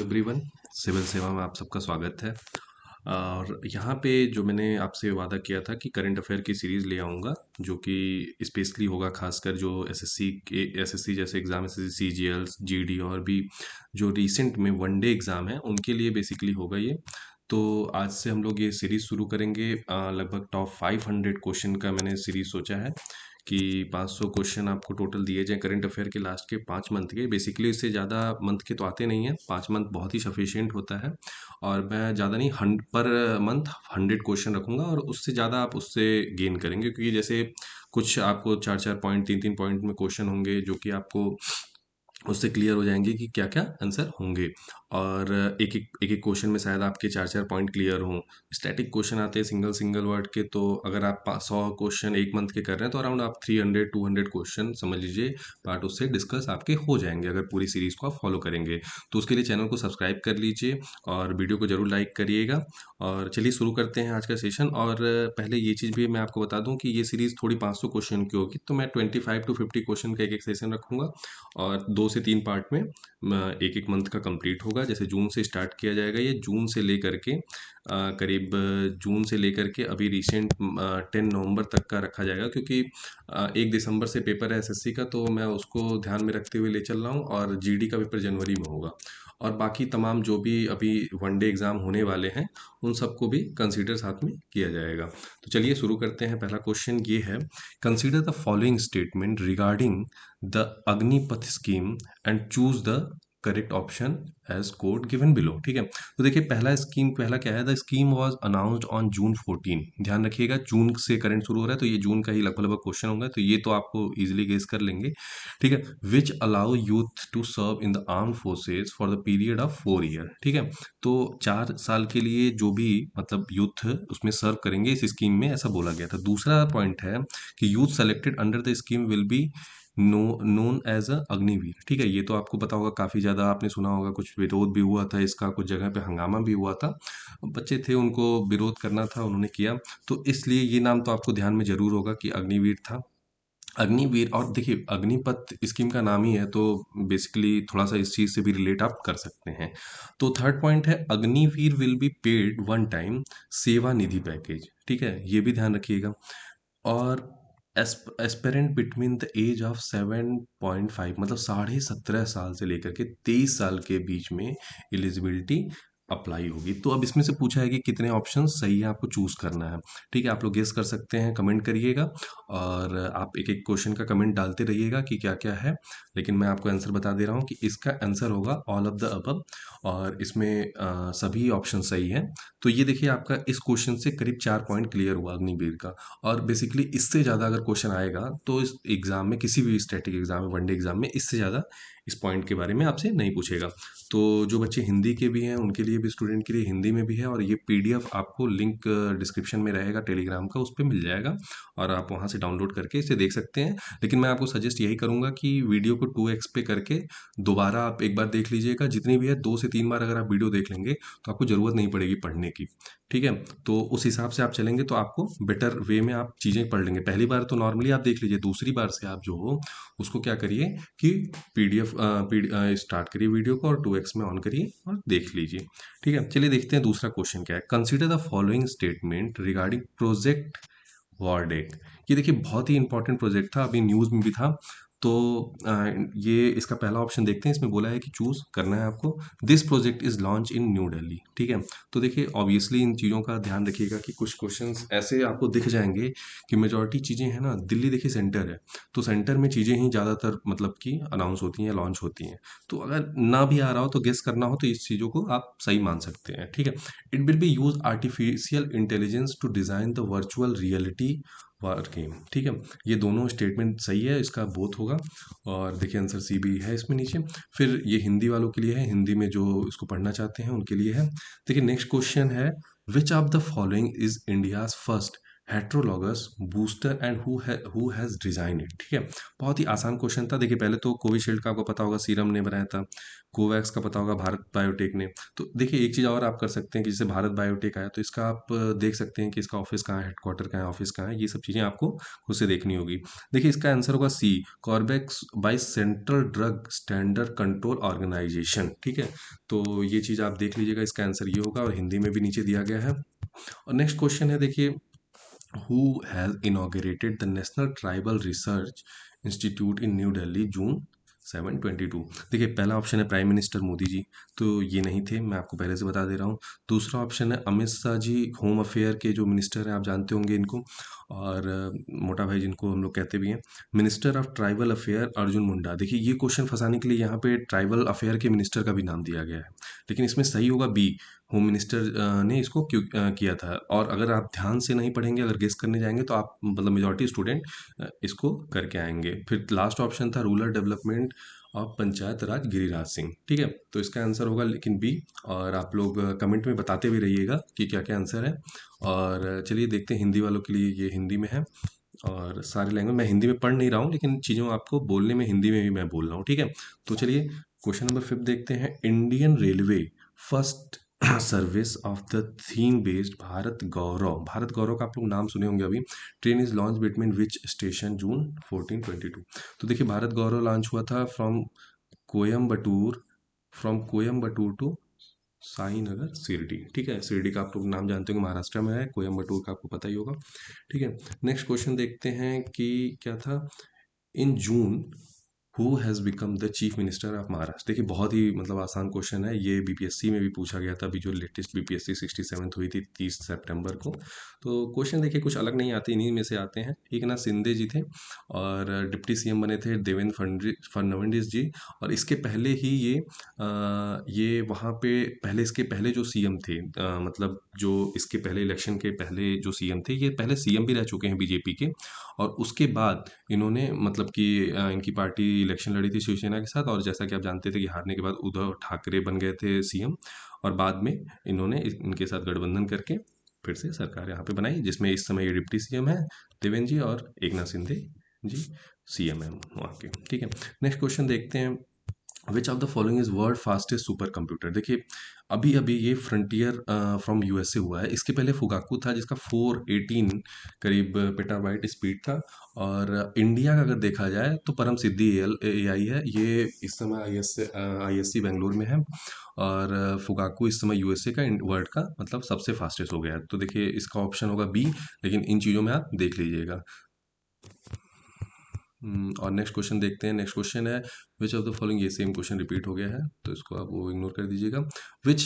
Everyone. Civil सेवा में आप सबका स्वागत है। और यहाँ पे जो मैंने आपसे वादा किया था कि करंट अफेयर की सीरीज़ ले आऊँगा, जो कि स्पेशली होगा खासकर जो एसएससी जैसे एग्ज़ाम, एसएससी सीजीएल्स जीडी और भी जो रिसेंट में वनडे एग्ज़ाम है उनके लिए बेसिकली होगा ये। तो आज से हम लोग ये सीरीज़ शुरू करेंगे। लगभग टॉप 500 क्वेश्चन का मैंने सीरीज़ सोचा है कि 500 क्वेश्चन आपको टोटल दिए जाएँ करंट अफेयर के लास्ट के 5 मंथ के। बेसिकली इससे ज़्यादा मंथ के तो आते नहीं हैं, 5 मंथ बहुत ही सफिशिएंट होता है। और मैं ज़्यादा नहीं पर मंथ 100 क्वेश्चन रखूँगा, और उससे ज़्यादा आप उससे गेन करेंगे, क्योंकि जैसे कुछ आपको 4-4 पॉइंट 3-3 पॉइंट में क्वेश्चन होंगे जो कि आपको उससे क्लियर हो जाएंगे कि क्या क्या आंसर होंगे। और एक एक क्वेश्चन में शायद आपके 4-4 पॉइंट क्लियर हों। स्टैटिक क्वेश्चन आते हैं सिंगल सिंगल वर्ड के, तो अगर आप 100 क्वेश्चन एक मंथ के कर रहे हैं तो अराउंड आप 300-200 क्वेश्चन समझ लीजिए पार्ट उससे डिस्कस आपके हो जाएंगे, अगर पूरी सीरीज़ को आप फॉलो करेंगे। तो उसके लिए चैनल को सब्सक्राइब कर लीजिए और वीडियो को ज़रूर लाइक करिएगा। और चलिए शुरू करते हैं आज का सेशन। और पहले ये चीज़ भी मैं आपको बता दूं कि ये सीरीज़ थोड़ी 500 क्वेश्चन की होगी, तो मैं 25 to 50 क्वेश्चन का एक एक सेशन रखूँगा, और 2 से 3 पार्ट में एक एक मंथ का कंप्लीट होगा। जैसे जून से स्टार्ट किया जाएगा, ये जून से लेकर के करीब जून से लेकर के अभी रिसेंट 10 नवंबर तक का रखा जाएगा, क्योंकि 1 दिसंबर से पेपर है एसएससी का, तो मैं उसको ध्यान में रखते हुए ले चल रहा हूँ। और जीडी का पेपर जनवरी में होगा। और बाकी तमाम जो भी अभी वनडे एग्ज़ाम होने वाले हैं उन सबको भी कंसीडर साथ में किया जाएगा। तो चलिए शुरू करते हैं। पहला क्वेश्चन ये है, consider the following statement regarding the Agnipath scheme and choose the correct option as code given below. ठीक है, तो देखिए पहला क्या है, the scheme was announced on June 14। ध्यान रखिएगा, जून से करंट शुरू हो रहा है, तो ये जून का ही लगभग लगभग क्वेश्चन होगा, तो ये तो आपको इजीली गेस कर लेंगे। ठीक है, which allow youth to serve in the arm forces for the period of 4 year. ठीक है, तो 4 साल के लिए जो भी मतलब यूथ उसमें सर्व करेंगे इस स्कीम में, ऐसा बोला गया था। दूसरा पॉइंट है कि youth selected under the scheme will be known as a Agniveer. ठीक है, ये तो आपको पता होगा, काफ़ी ज़्यादा आपने सुना होगा, कुछ विरोध भी हुआ था इसका, कुछ जगह पे हंगामा भी हुआ था। बच्चे थे, उनको विरोध करना था, उन्होंने किया, तो इसलिए ये नाम तो आपको ध्यान में जरूर होगा कि अग्निवीर था। अग्निवीर, और देखिए अग्निपथ स्कीम का नाम ही है, तो बेसिकली थोड़ा सा इस चीज़ से भी रिलेट आप कर सकते हैं। तो थर्ड पॉइंट है, Agniveer will be paid one time सेवा निधि पैकेज। ठीक है, ये भी ध्यान रखिएगा। और aspirant between the age of 7.5, मतलब 17.5 साल से लेकर के 23 साल के बीच में एलिजिबिलिटी अप्लाई होगी। तो अब इसमें से पूछा है कि कितने ऑप्शन सही है, आपको चूज करना है। ठीक है, आप लोग गेस कर सकते हैं, कमेंट करिएगा, और आप एक एक क्वेश्चन का कमेंट डालते रहिएगा कि क्या क्या है। लेकिन मैं आपको आंसर बता दे रहा हूँ कि इसका आंसर होगा ऑल ऑफ द अबव, और इसमें सभी ऑप्शन सही हैं। तो ये देखिए, आपका इस क्वेश्चन से करीब 4 पॉइंट क्लियर हुआ अग्निवीर का। और बेसिकली इससे ज़्यादा अगर क्वेश्चन आएगा तो इस एग्ज़ाम में, किसी भी स्टैटिक एग्ज़ाम में, वनडे एग्ज़ाम में, इससे ज़्यादा इस पॉइंट के बारे में आपसे नहीं पूछेगा। तो जो बच्चे हिंदी के भी हैं उनके लिए भी, स्टूडेंट के लिए हिंदी में भी है, और ये पीडीएफ आपको लिंक डिस्क्रिप्शन में रहेगा टेलीग्राम का, उस पर मिल जाएगा, और आप वहाँ से डाउनलोड करके इसे देख सकते हैं। लेकिन मैं आपको सजेस्ट यही करूँगा कि वीडियो को 2x पे करके दोबारा आप एक बार देख लीजिएगा, जितनी भी है 2 से 3 बार अगर आप वीडियो देख लेंगे तो आपको ज़रूरत नहीं पड़ेगी पढ़ने की। ठीक है, तो उस हिसाब से आप चलेंगे तो आपको बेटर वे में आप चीज़ें पढ़ लेंगे। पहली बार तो नॉर्मली आप देख लीजिए, दूसरी बार से आप जो हो उसको क्या करिए कि पीडीएफ स्टार्ट करिए वीडियो को, और 2x में ऑन करिए और देख लीजिए। ठीक है, चलिए देखते हैं दूसरा क्वेश्चन क्या है। Consider the following statement regarding project वॉरडेक। ये देखिए बहुत ही इंपॉर्टेंट प्रोजेक्ट था, अभी न्यूज़ में भी था। तो ये इसका पहला ऑप्शन देखते हैं, इसमें बोला है कि चूज़ करना है आपको, this project is launch in new Delhi. ठीक है, तो देखिए ऑब्वियसली इन चीज़ों का ध्यान रखिएगा कि कुछ क्वेश्चंस ऐसे आपको दिख जाएंगे कि मेजॉरिटी चीज़ें हैं ना, दिल्ली देखिए सेंटर है, तो सेंटर में चीज़ें ही ज़्यादातर मतलब कि अनाउंस होती हैं, लॉन्च होती हैं। तो अगर ना भी आ रहा हो तो गेस करना हो तो इस चीज़ों को आप सही मान सकते हैं। ठीक है, it will be use artificial intelligence to design the virtual reality war game. ठीक है, ये दोनों स्टेटमेंट सही है, इसका बोथ होगा। और देखिए आंसर सी भी है इसमें नीचे। फिर ये हिंदी वालों के लिए है, हिंदी में जो इसको पढ़ना चाहते हैं उनके लिए है। देखिए नेक्स्ट क्वेश्चन है, which of the following is India's first heterologous booster and who has design it. ठीक है, बहुत ही आसान क्वेश्चन था। देखिए पहले तो कोविशील्ड का आपको पता होगा सीरम ने बनाया था, कोवैक्स का पता होगा भारत बायोटेक ने। तो देखिए एक चीज़ और आप कर सकते हैं कि जैसे भारत बायोटेक आया तो इसका आप देख सकते हैं कि इसका ऑफिस कहाँ है, हेडक्वार्टर कहाँ है, ऑफिस कहाँ है, ये सब चीज़ें आपको खुद से देखनी होगी। देखिए इसका आंसर होगा C, Corbevax by central drug standard control organisation. ठीक है, तो ये चीज़ आप देख लीजिएगा, इसका आंसर ये होगा और हिंदी में भी नीचे दिया गया है। और नेक्स्ट क्वेश्चन है देखिए, who has inaugurated the National Tribal Research Institute in New Delhi जून 7/22। देखिए पहला ऑप्शन है प्राइम मिनिस्टर मोदी जी, तो ये नहीं थे, मैं आपको पहले से बता दे रहा हूँ। दूसरा ऑप्शन है अमित शाह जी, होम अफेयर के जो मिनिस्टर हैं, आप जानते होंगे इनको, और मोटा भाई जिनको हम लोग कहते भी हैं। Minister of tribal affair Arjun Munda. देखिए ये क्वेश्चन फंसाने के लिए यहाँ पे ट्राइबल अफेयर के मिनिस्टर का भी नाम दिया गया है, लेकिन इसमें सही होगा बी, होम मिनिस्टर ने इसको क्यों किया था। और अगर आप ध्यान से नहीं पढ़ेंगे, अगर गेस करने जाएंगे तो आप मतलब मेजॉरिटी स्टूडेंट इसको करके आएंगे। फिर लास्ट ऑप्शन था रूरल डेवलपमेंट और पंचायत राज गिरिराज सिंह। ठीक है, तो इसका आंसर होगा लेकिन बी। और आप लोग कमेंट में बताते भी रहिएगा कि क्या क्या आंसर है। और चलिए देखते हैं हिंदी वालों के लिए, ये हिंदी में है और सारे लैंग्वेज मैं हिंदी में पढ़ नहीं रहा हूँ, लेकिन चीज़ों आपको बोलने में हिंदी में भी मैं बोल रहा हूँ। ठीक है, तो चलिए क्वेश्चन नंबर 5 देखते हैं। Indian railway first service of the theme based Bharat Gaurav, Bharat Gaurav का आप लोग नाम सुने होंगे अभी, train is launch between which station June 14/22। तो देखिए भारत गौरव लॉन्च हुआ था कोयम्बटूर फ्रॉम कोयम्बटूर टू साई नगर शिरडी। ठीक है, शिरडी का आप लोग नाम जानते होंगे, महाराष्ट्र में है, कोयम्बटूर का आपको पता ही होगा। ठीक है, नेक्स्ट क्वेश्चन देखते हैं कि क्या था। In June who has become the chief minister of Maharashtra. देखिए बहुत ही मतलब आसान क्वेश्चन है, ये बीपीएससी में भी पूछा गया था, अभी जो लेटेस्ट बीपीएससी 67th हुई थी 30 सितंबर को। तो क्वेश्चन देखिए कुछ अलग नहीं आते, इन्हीं में से आते हैं। एकनाथ शिंदे जी थे और डिप्टी सीएम बने थे देवेंद्र फडणवीस जी। और इसके पहले ही ये वहाँ पे पहले, इसके पहले जो सीएम थे, मतलब जो इसके पहले इलेक्शन के पहले जो सीएम थे, ये पहले सीएम भी रह चुके हैं बीजेपी के। और उसके बाद इन्होंने मतलब कि इनकी पार्टी इलेक्शन लड़ी थी शिवसेना के साथ, और जैसा कि आप जानते थे कि हारने के बाद उद्धव ठाकरे बन गए थे सीएम। और बाद में इन्होंने इनके साथ गठबंधन करके फिर से सरकार यहाँ पे बनाई, जिसमें इस समय ये डिप्टी सीएम है देवेंद्र जी, और एकनाथ शिंदे जी सीएम है वहाँ के। ठीक है, नेक्स्ट क्वेश्चन देखते हैं। विच of the following is world fastest super computer. देखिए अभी अभी ये फ्रंटियर फ्रॉम यूएसए हुआ है, इसके पहले फुगाकू था जिसका 418 करीब पेटाबाइट स्पीड था। और इंडिया का अगर देखा जाए तो परम सिद्धि एआई है, ये इस समय आईएससी बेंगलोर में है। और फुगाकू इस समय यूएसए का वर्ल्ड का मतलब सबसे फास्टेस्ट हो गया है। तो देखिए इसका ऑप्शन होगा बी, लेकिन इन चीज़ों में आप देख लीजिएगा। और नेक्स्ट क्वेश्चन देखते हैं। नेक्स्ट क्वेश्चन है विच ऑफ द फॉलोइंग, ये सेम क्वेश्चन रिपीट हो गया है तो इसको आप वो इग्नोर कर दीजिएगा। Which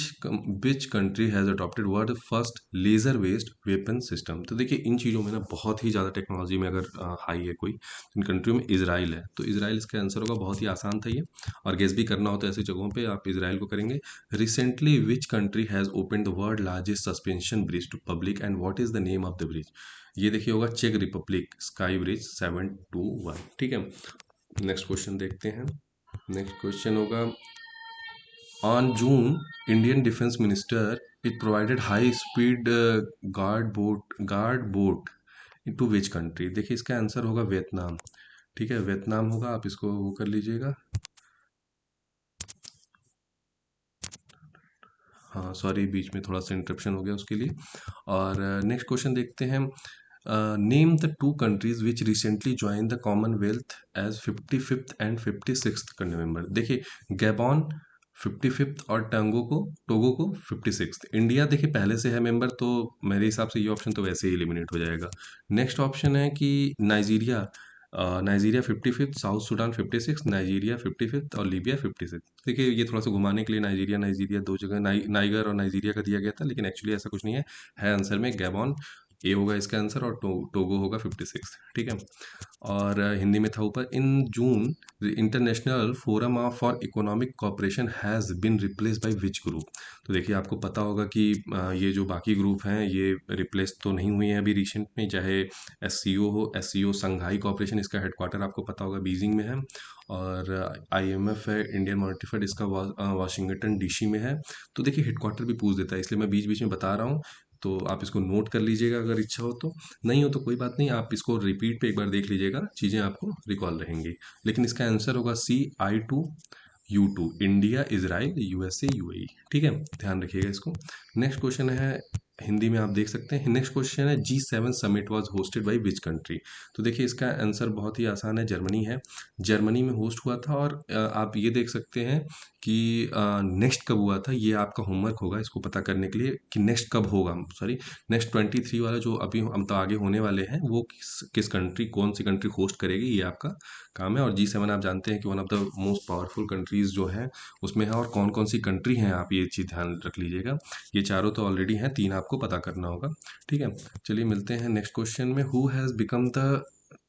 which country has adopted world first laser based weapon system. तो देखिए इन चीज़ों में ना बहुत ही ज़्यादा टेक्नोलॉजी में अगर हाई है कोई, तो इन कंट्रियों में इसराइल है। तो इसराइल इसका आंसर होगा, बहुत ही आसान था ये, और गेस भी करना हो तो ऐसी जगहों पे आप इसराइल को करेंगे। Recently which country has open the world largest suspension bridge to public and what is the name of the bridge. ये देखिए होगा चेक रिपब्लिक, स्काई ब्रिज 721। ठीक है, नेक्स्ट क्वेश्चन देखते हैं। नेक्स्ट क्वेश्चन होगा on June Indian defence minister it provided high speed guard boat to which country. देखिए इसका आंसर होगा वियतनाम। ठीक है, वियतनाम होगा, आप इसको वो कर लीजिएगा। हाँ सॉरी, बीच में थोड़ा सा इंटरप्शन हो गया उसके लिए। और नेक्स्ट क्वेश्चन देखते हैं। Name the two countries which recently join the Commonwealth as 55th and 56th November. देखिए गैबॉन 55th और टोगो को 56th। इंडिया देखिए पहले से है मेंबर, तो मेरे हिसाब से ये ऑप्शन तो वैसे ही एलिमिनेट हो जाएगा। नेक्स्ट ऑप्शन है कि Nigeria, Nigeria 55th, south Sudan 56, Nigeria 55th और लीबिया 56। देखिए ये थोड़ा सा घुमाने के लिए नाइजीरिया नाइजीरिया दो जगह नाइगर और नाइजीरिया का दिया गया था, लेकिन एक्चुअली ऐसा कुछ नहीं है आंसर में गैबॉन ए होगा इसका आंसर, और टोगो होगा 56। ठीक है, और हिंदी में था ऊपर। In June international forum for economic cooperation has been replace by which group. तो देखिए आपको पता होगा कि ये जो बाकी ग्रुप हैं ये रिप्लेस तो नहीं हुए हैं अभी रिसेंट में, चाहे एस सी ओ संघाई कॉपरेशन, इसका हेडक्वार्टर आपको पता होगा बीजिंग में है। और आईएमएफ है, इंडियन मॉनेटरी फंड, इसका वाशिंगटन डीसी में है। तो देखिए हेडक्वार्टर भी पूछ देता है, इसलिए मैं बीच बीच में बता रहा हूँ तो आप इसको नोट कर लीजिएगा अगर इच्छा हो तो, नहीं हो तो कोई बात नहीं, आप इसको रिपीट पे एक बार देख लीजिएगा, चीज़ें आपको रिकॉल रहेंगी। लेकिन इसका आंसर होगा CI2U2, India, Israel, USA, UAE। ठीक है, ध्यान रखिएगा इसको। नेक्स्ट क्वेश्चन है, हिंदी में आप देख सकते हैं। नेक्स्ट क्वेश्चन है, G7 summit was hosted by which country. तो देखिए इसका आंसर बहुत ही आसान है, जर्मनी है। जर्मनी में होस्ट हुआ था। और आप ये देख सकते हैं कि नेक्स्ट कब हुआ था, ये आपका होमवर्क होगा इसको पता करने के लिए कि नेक्स्ट कब होगा। सॉरी, नेक्स्ट 23 वाला जो अभी हम तो आगे होने वाले हैं, वो किस कंट्री, कौन सी कंट्री होस्ट करेगी, ये आपका काम है। और G7 आप जानते हैं कि one of the most powerful countries जो हैं उसमें है। और कौन कौन सी कंट्री हैं, आप ये चीज़ ध्यान रख लीजिएगा। ये चारों तो ऑलरेडी हैं, तीन आपको पता करना होगा। ठीक है, चलिए मिलते हैं नेक्स्ट क्वेश्चन में। Who has become the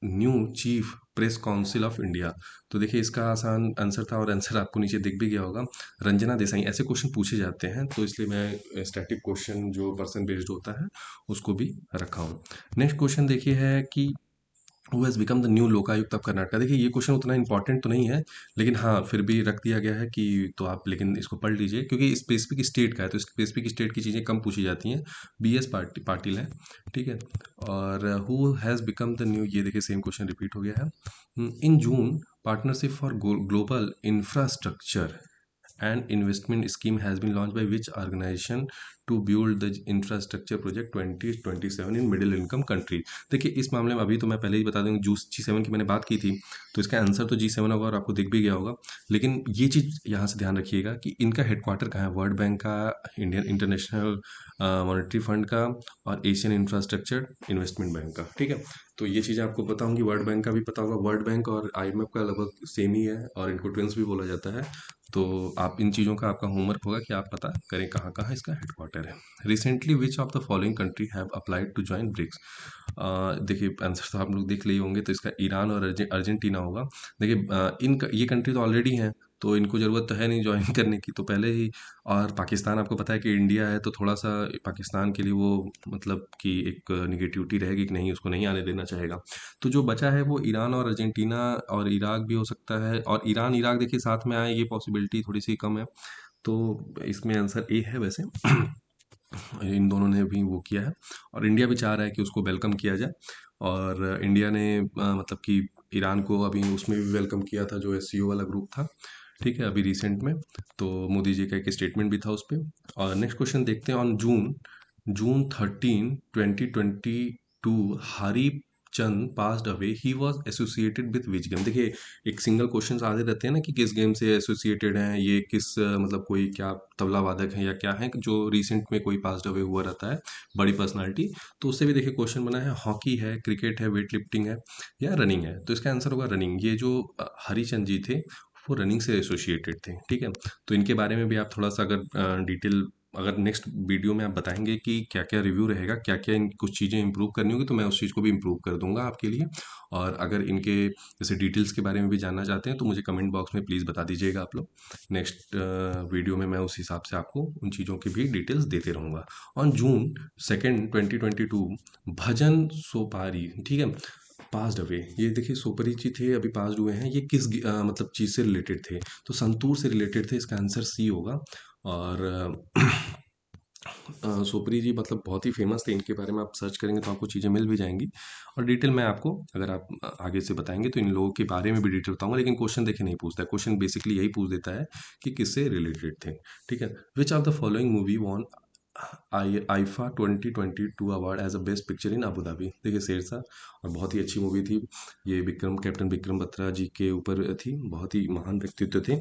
new chief press council of India. तो देखिए इसका आसान आंसर था, और आंसर आपको नीचे दिख भी गया होगा, रंजना देसाई। ऐसे क्वेश्चन पूछे जाते हैं, तो इसलिए मैं स्टैटिक क्वेश्चन जो पर्सन बेस्ड होता है उसको भी रखा हूँ। नेक्स्ट क्वेश्चन देखिए है कि who has become the new Lokayukta of Karnataka. देखिए ये क्वेश्चन उतना इंपॉर्टेंट तो नहीं है, लेकिन हाँ फिर भी रख दिया गया है कि तो आप लेकिन इसको पढ़ लीजिए, क्योंकि स्पेसिफिक स्टेट का है, तो स्पेसिफिक स्टेट की चीज़ें कम पूछी जाती हैं। पाटिल है। ठीक है। और who has become the new, ये देखिए सेम क्वेश्चन रिपीट हो गया है। In June, partnership for global infrastructure and investment scheme has been launch by which organisation to build the infrastructure project 2027 in middle income country. देखिए इस मामले में अभी तो मैं पहले ही बता दूँ, G7 की मैंने बात की थी, तो इसका आंसर तो G7 होगा और आपको दिख भी गया होगा। लेकिन ये चीज़ यहाँ से ध्यान रखिएगा कि इनका हेडक्वार्टर कहाँ है, वर्ल्ड बैंक का, इंडियन इंटरनेशनल मॉनेटरी फंड का, और एशियन इंफ्रास्ट्रक्चर इन्वेस्टमेंट बैंक का। ठीक है, तो ये चीज़ें आपको पता होंगी। वर्ल्ड बैंक का भी पता होगा, वर्ल्ड बैंक और IMF का लगभग सेम ही है, और इनको ट्विंस भी बोला जाता है। तो आप इन चीज़ों का आपका होमवर्क होगा कि आप पता करें कहाँ कहाँ इसका हेडक्वार्टर है। Recently which of the following country have applied to join BRICS. देखिए आंसर तो आप लोग देख लिए होंगे, तो इसका ईरान और अर्जेंटीना होगा। देखिए ये कंट्री तो ऑलरेडी हैं, तो इनको ज़रूरत तो है नहीं ज्वाइन करने की, तो पहले ही। और पाकिस्तान आपको पता है कि इंडिया है, तो थोड़ा सा पाकिस्तान के लिए वो मतलब कि एक निगेटिविटी रहेगी कि नहीं, उसको नहीं आने देना चाहेगा। तो जो बचा है वो ईरान और अर्जेंटीना और इराक भी हो सकता है। और ईरान इराक देखिए साथ में आए, ये पॉसिबिलिटी थोड़ी सी कम है। तो इसमें आंसर ए है वैसे। इन दोनों ने भी वो किया है, और इंडिया भी चाह रहा है कि उसको वेलकम किया जाए। और इंडिया ने मतलब कि ईरान को अभी उसमें भी वेलकम किया था, जो SCO वाला ग्रुप था। ठीक है, अभी रिसेंट में तो मोदी जी का एक स्टेटमेंट भी था उस पर। और नेक्स्ट क्वेश्चन देखते हैं। On June 13 2022 Hari Chand passed away, he was associated with which game. देखिए एक सिंगल क्वेश्चन आते रहते हैं ना कि किस गेम से एसोसिएटेड हैं, ये किस मतलब कोई क्या तबला वादक है या क्या है, जो रिसेंट में कोई पास्ड अवे हुआ रहता है, बड़ी पर्सनालिटी। तो उससे भी देखिए क्वेश्चन बना है, हॉकी है, क्रिकेट है, वेट लिफ्टिंग है, या रनिंग है। तो इसका आंसर होगा रनिंग। ये जो हरीचंद जी थे वो रनिंग से एसोसिएटेड थे। ठीक है, तो इनके बारे में भी आप थोड़ा सा अगर डिटेल, अगर नेक्स्ट वीडियो में आप बताएंगे कि क्या क्या रिव्यू रहेगा, क्या क्या कुछ चीज़ें इंप्रूव करनी होगी, तो मैं उस चीज़ को भी इंप्रूव कर दूंगा आपके लिए। और अगर इनके जैसे डिटेल्स के बारे में भी जानना चाहते हैं, तो मुझे कमेंट बॉक्स में प्लीज़ बता दीजिएगा आप लोग। नेक्स्ट वीडियो में मैं उस हिसाब से आपको उन चीज़ों की भी डिटेल्स देते रहूँगा। ऑन June 2 2022 भजन सोपारी, ठीक है, पास्ड अवे। ये देखिए सोपरी जी थे, अभी पास्ड हुए हैं। ये किस मतलब चीज़ से रिलेटेड थे, तो संतूर से रिलेटेड थे। इसका आंसर सी होगा। और सोपरी जी मतलब बहुत ही फेमस थे, इनके बारे में आप सर्च करेंगे तो आपको चीज़ें मिल भी जाएंगी। और डिटेल मैं आपको अगर आप आगे से बताएंगे तो इन लोगों के बारे में भी डिटेल बताऊंगा। लेकिन क्वेश्चन देखिए नहीं पूछता है, क्वेश्चन बेसिकली यही पूछ देता है कि किससे रिलेटेड थे। ठीक है, which of the following movie won IIFA 2022 award as a best picture in Abu Dhabi. देखिए शेरशाह, और बहुत ही अच्छी मूवी थी ये। कैप्टन विक्रम बत्रा जी के ऊपर थी, बहुत ही महान व्यक्तित्व थे।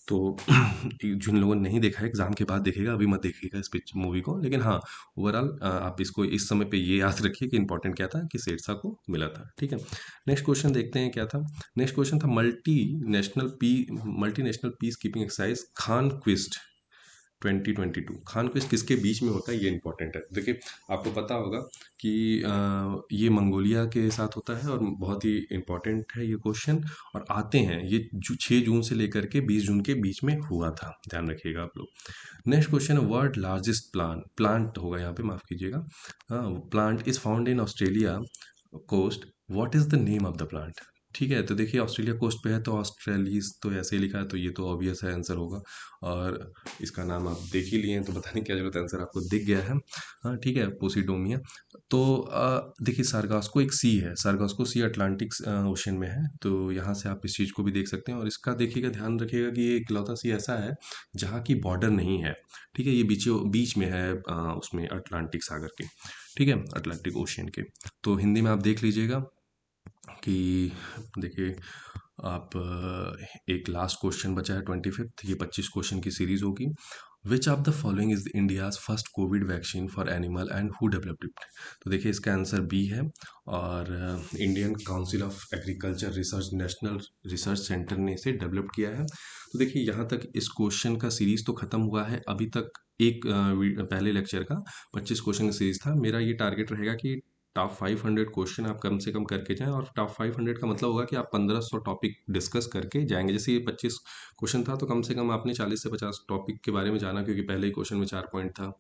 तो जिन लोगों ने नहीं देखा है एग्ज़ाम के बाद देखेगा, अभी मत देखिएगा इस पिच मूवी को। लेकिन हाँ, ओवरऑल आप इसको इस समय पे ये याद रखिए कि इंपॉर्टेंट क्या था, कि शेरशाह को मिला था। ठीक है, नेक्स्ट क्वेश्चन देखते हैं क्या था। नेक्स्ट क्वेश्चन था multi national peace keeping exercise Khaan Quest 2022। Khaan Quest किसके बीच में होता है, ये इंपॉर्टेंट है। देखिए आपको पता होगा कि ये मंगोलिया के साथ होता है, और बहुत ही इंपॉर्टेंट है ये क्वेश्चन। और आते हैं ये 6 जून से लेकर के 20 जून के बीच में हुआ था, ध्यान रखिएगा आप लोग। नेक्स्ट क्वेश्चन है, वर्ल्ड लार्जेस्ट प्लांट होगा यहाँ पे, माफ़ कीजिएगा। हाँ, plant is found in Australia coast, what is the name of the plant. ठीक है, तो देखिए ऑस्ट्रेलिया कोस्ट पे है, तो ऑस्ट्रेलिस तो ऐसे ही लिखा है, तो ये तो ऑब्वियस है आंसर होगा। और इसका नाम आप देख ही लिए हैं तो बताने की क्या जरूरत है, आंसर आपको दिख गया है। हाँ ठीक है, पोसिडोमिया। तो देखिए सारगास्को एक सी है, सारगास्को सी अटलांटिक ओशन में है, तो यहाँ से आप इस चीज़ को भी देख सकते हैं। और इसका देखिएगा, ध्यान रखिएगा कि ये इकलौता सी ऐसा है जहाँ की बॉर्डर नहीं है। ठीक है, ये बीचों बीच में है उसमें अटलांटिक सागर के। ठीक है, अटलांटिक ओशन के। तो हिंदी में आप देख लीजिएगा कि देखिए आप एक लास्ट क्वेश्चन बचा है 25th, ये 25 क्वेश्चन की सीरीज होगी। विच of the following is India's first Covid vaccine for animal and who developed it? तो देखिए इसका आंसर बी है। और Indian council of agriculture research national research centre ने इसे डेवलप किया है। तो देखिए यहाँ तक इस क्वेश्चन का सीरीज तो खत्म हुआ है अभी तक। एक पहले लेक्चर का 25 क्वेश्चन का सीरीज था। मेरा ये टारगेट रहेगा कि टॉप 500 क्वेश्चन आप कम से कम करके जाएं। और टॉप 500 का मतलब होगा कि आप 1500 टॉपिक डिस्कस करके जाएंगे। जैसे ये 25 क्वेश्चन था तो कम से कम आपने 40 से 50 टॉपिक के बारे में जाना, क्योंकि पहले ही क्वेश्चन में 4 पॉइंट था।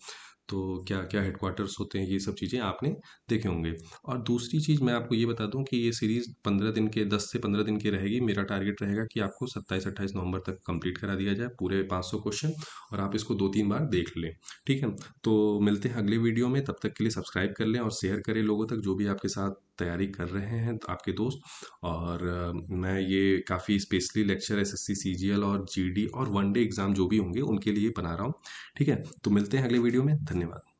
तो क्या क्या हेडक्वार्टर्स होते हैं, ये सब चीज़ें आपने देखे होंगे। और दूसरी चीज़ मैं आपको ये बता दूं कि ये सीरीज़ 15 दिन के 10 से 15 दिन की रहेगी। मेरा टारगेट रहेगा कि आपको 27-28 नवंबर तक कंप्लीट करा दिया जाए पूरे 500 क्वेश्चन, और आप इसको 2-3 बार देख लें। ठीक है, तो मिलते हैं अगले वीडियो में। तब तक के लिए सब्सक्राइब कर लें और शेयर करें लोगों तक जो भी आपके साथ तैयारी कर रहे हैं आपके दोस्त। और मैं ये काफ़ी स्पेशली लेक्चर एसएससी सीजीएल और जीडी और वनडे एग्ज़ाम जो भी होंगे उनके लिए बना रहा हूँ। ठीक है, तो मिलते हैं अगले वीडियो में। धन्यवाद।